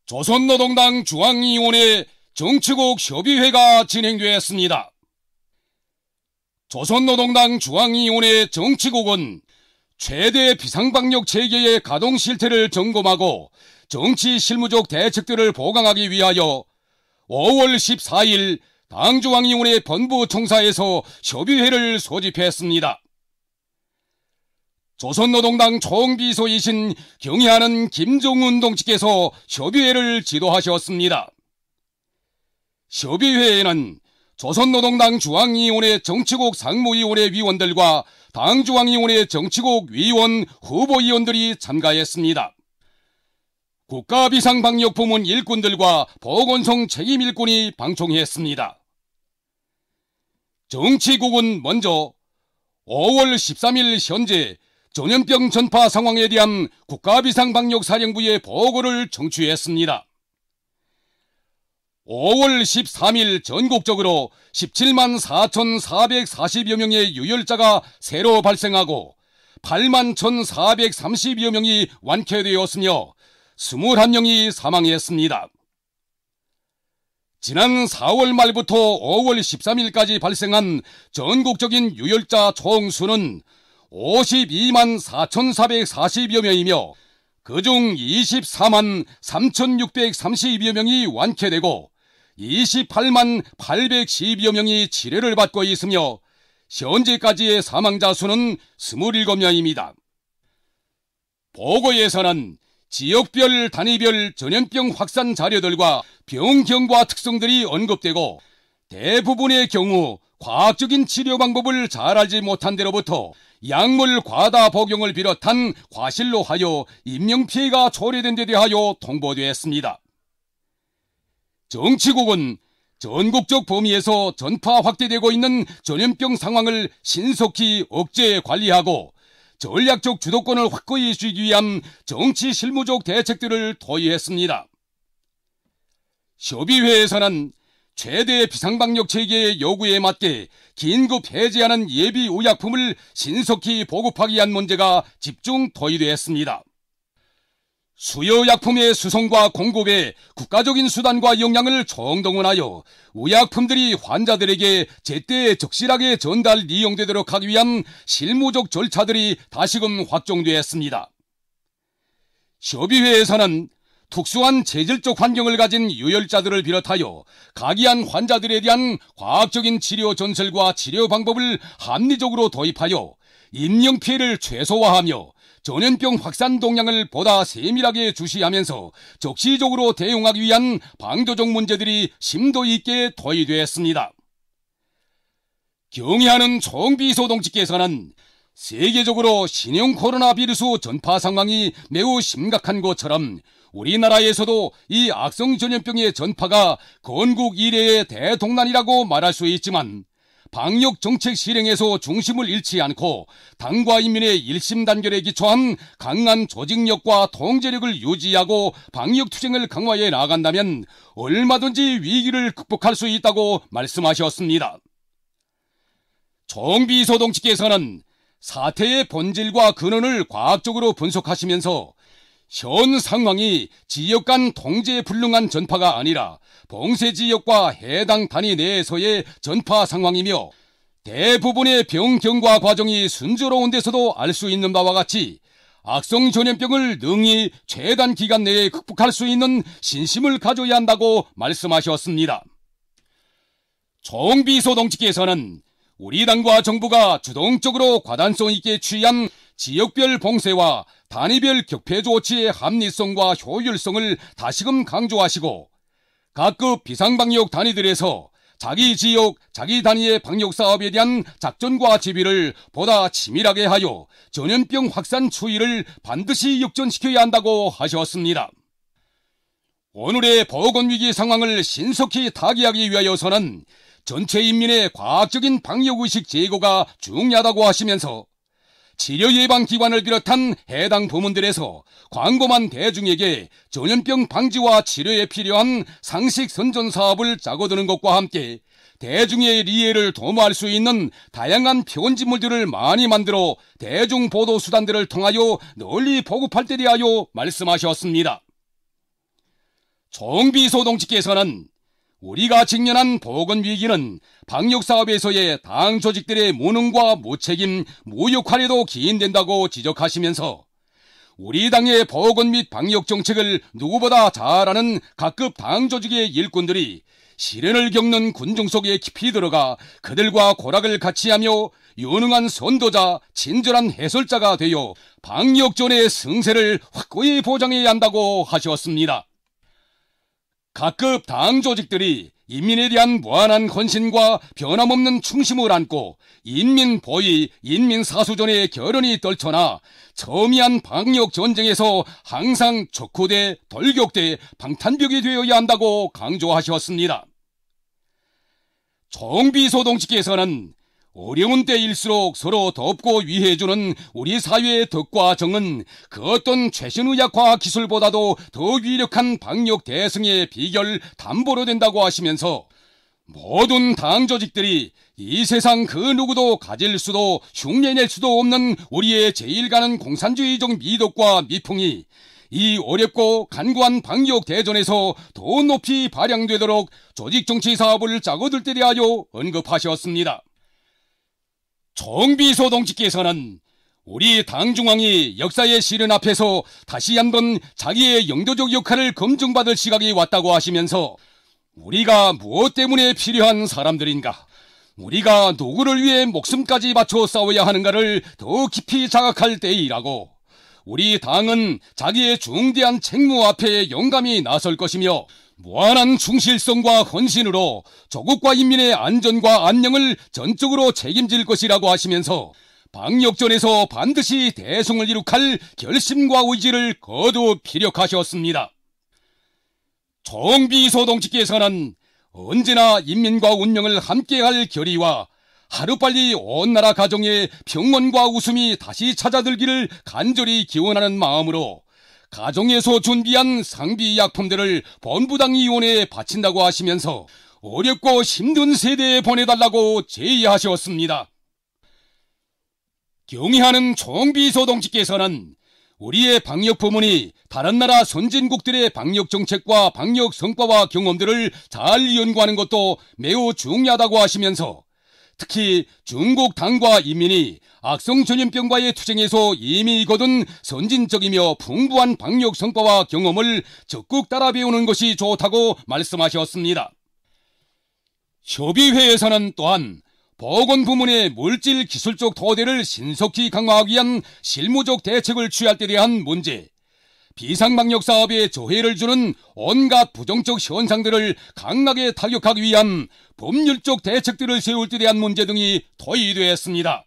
조선노동당 중앙위원회 정치국 협의회가 진행되었습니다. 조선노동당 중앙위원회 정치국은 최대 비상방역 체계의 가동 실태를 점검하고 정치 실무적 대책들을 보강하기 위하여 5월 14일 당중앙위원회 본부총사에서 협의회를 소집했습니다. 조선노동당 총비서이신 경의하는 김정은 동지께서 협의회를 지도하셨습니다. 협의회에는 조선노동당 중앙위원회 정치국 상무위원회 위원들과 당중앙위원회 정치국 위원 후보위원들이 참가했습니다. 국가비상방역부문 일꾼들과 보건성 책임일꾼이 방청했습니다. 정치국은 먼저 5월 13일 현재 전염병 전파 상황에 대한 국가비상방역사령부의 보고를 청취했습니다. 5월 13일 전국적으로 17만 4,440여 명의 유혈자가 새로 발생하고 8만 1,430여 명이 완쾌되었으며 21명이 사망했습니다. 지난 4월 말부터 5월 13일까지 발생한 전국적인 유혈자 총수는 52만 4,440여 명이며 그중 24만 3,632여 명이 완쾌되고 28만 810여 명이 치료를 받고 있으며 현재까지의 사망자 수는 27명입니다. 보고에서는 지역별 단위별 전염병 확산 자료들과 병경과 특성들이 언급되고 대부분의 경우 과학적인 치료 방법을 잘 알지 못한 데로부터 약물 과다 복용을 비롯한 과실로 하여 인명피해가 초래된 데 대하여 통보되었습니다. 정치국은 전국적 범위에서 전파 확대되고 있는 전염병 상황을 신속히 억제 관리하고 전략적 주도권을 확고히 쥐기 위한 정치 실무적 대책들을 토의했습니다. 협의회에서는 최대 비상방역 체계의 요구에 맞게 긴급 해제하는 예비 의약품을 신속히 보급하기 위한 문제가 집중 토의되었습니다. 수요 약품의 수송과 공급에 국가적인 수단과 역량을 총동원하여 의약품들이 환자들에게 제때 적실하게 전달 이용되도록 하기 위한 실무적 절차들이 다시금 확정되었습니다. 협의회에서는 특수한 체질적 환경을 가진 유혈자들을 비롯하여 각이한 환자들에 대한 과학적인 치료 전설과 치료 방법을 합리적으로 도입하여 인명피해를 최소화하며 전염병 확산 동향을 보다 세밀하게 주시하면서 적시적으로 대응하기 위한 방조적 문제들이 심도 있게 토의되었습니다. 경의하는 총비서 동지께서는 세계적으로 신형 코로나 비루스 전파 상황이 매우 심각한 것처럼 우리나라에서도 이 악성 전염병의 전파가 건국 이래의 대동난이라고 말할 수 있지만 방역 정책 실행에서 중심을 잃지 않고 당과 인민의 일심단결에 기초한 강한 조직력과 통제력을 유지하고 방역 투쟁을 강화해 나간다면 얼마든지 위기를 극복할 수 있다고 말씀하셨습니다. 총비서 동지께서는 사태의 본질과 근원을 과학적으로 분석하시면서 현 상황이 지역 간 통제 불능한 전파가 아니라 봉쇄 지역과 해당 단위 내에서의 전파 상황이며 대부분의 병경과 과정이 순조로운 데서도 알 수 있는 바와 같이 악성 전염병을 능히 최단 기간 내에 극복할 수 있는 신심을 가져야 한다고 말씀하셨습니다. 총비서 동지께서는 우리 당과 정부가 주동적으로 과단성 있게 취한 지역별 봉쇄와 단위별 격폐 조치의 합리성과 효율성을 다시금 강조하시고 각급 비상방역 단위들에서 자기 지역, 자기 단위의 방역사업에 대한 작전과 지휘를 보다 치밀하게 하여 전염병 확산 추이를 반드시 역전시켜야 한다고 하셨습니다. 오늘의 보건위기 상황을 신속히 타개하기 위하여서는 전체 인민의 과학적인 방역의식 제고가 중요하다고 하시면서 치료예방기관을 비롯한 해당 부문들에서 광범한 대중에게 전염병 방지와 치료에 필요한 상식 선전 사업을 짜고드는 것과 함께 대중의 리해를 도모할 수 있는 다양한 편집물들을 많이 만들어 대중보도수단들을 통하여 널리 보급할 때 대하여 말씀하셨습니다. 총비소동치께서는 우리가 직면한 보건위기는 방역사업에서의 당 조직들의 무능과 무책임, 무역화에도 기인된다고 지적하시면서 우리 당의 보건 및 방역 정책을 누구보다 잘 아는 각급 당 조직의 일꾼들이 시련을 겪는 군중 속에 깊이 들어가 그들과 고락을 같이 하며 유능한 선도자, 친절한 해설자가 되어 방역전의 승세를 확고히 보장해야 한다고 하셨습니다. 각급 당 조직들이 인민에 대한 무한한 헌신과 변함없는 충심을 안고 인민 보위, 인민 사수전의 결연히 떨쳐나 첨예한 방역 전쟁에서 항상 적후대, 돌격대, 방탄벽이 되어야 한다고 강조하셨습니다. 총비소동치께서는 어려운 때일수록 서로 돕고 위해주는 우리 사회의 덕과 정은 그 어떤 최신의학과학 기술보다도 더 위력한 방역 대승의 비결 담보로 된다고 하시면서 모든 당 조직들이 이 세상 그 누구도 가질 수도 흉내낼 수도 없는 우리의 제일 가는 공산주의적 미덕과 미풍이 이 어렵고 간구한 방역 대전에서 더 높이 발양되도록 조직정치 사업을 짜고들 때 대하여 언급하셨습니다. 총비소동치께서는 우리 당중앙이 역사의 시련 앞에서 다시 한번 자기의 영도적 역할을 검증받을 시각이 왔다고 하시면서 우리가 무엇 때문에 필요한 사람들인가, 우리가 누구를 위해 목숨까지 바쳐 싸워야 하는가를 더 깊이 자각할 때이라고, 우리 당은 자기의 중대한 책무 앞에 용감히 나설 것이며 무한한 충실성과 헌신으로 조국과 인민의 안전과 안녕을 전적으로 책임질 것이라고 하시면서 방역전에서 반드시 대승을 이룩할 결심과 의지를 거듭 피력하셨습니다. 총비소동치께서는 언제나 인민과 운명을 함께할 결의와 하루빨리 온 나라 가정에 평온과 웃음이 다시 찾아들기를 간절히 기원하는 마음으로 가정에서 준비한 상비약품들을 본부당위원회에 바친다고 하시면서 어렵고 힘든 세대에 보내달라고 제의하셨습니다. 경의하는 총비소동치께서는 우리의 방역부문이 다른 나라 선진국들의 방역정책과 방역 성과와 경험들을 잘 연구하는 것도 매우 중요하다고 하시면서 특히 중국 당과 인민이 악성 전염병과의 투쟁에서 이미 거둔 선진적이며 풍부한 방역 성과와 경험을 적극 따라 배우는 것이 좋다고 말씀하셨습니다. 협의회에서는 또한 보건 부문의 물질 기술적 토대를 신속히 강화하기 위한 실무적 대책을 취할 때 대한 문제, 비상방역 사업에 조회를 주는 온갖 부정적 현상들을 강하게 타격하기 위한 법률적 대책들을 세울 때 대한 문제 등이 토의되었습니다.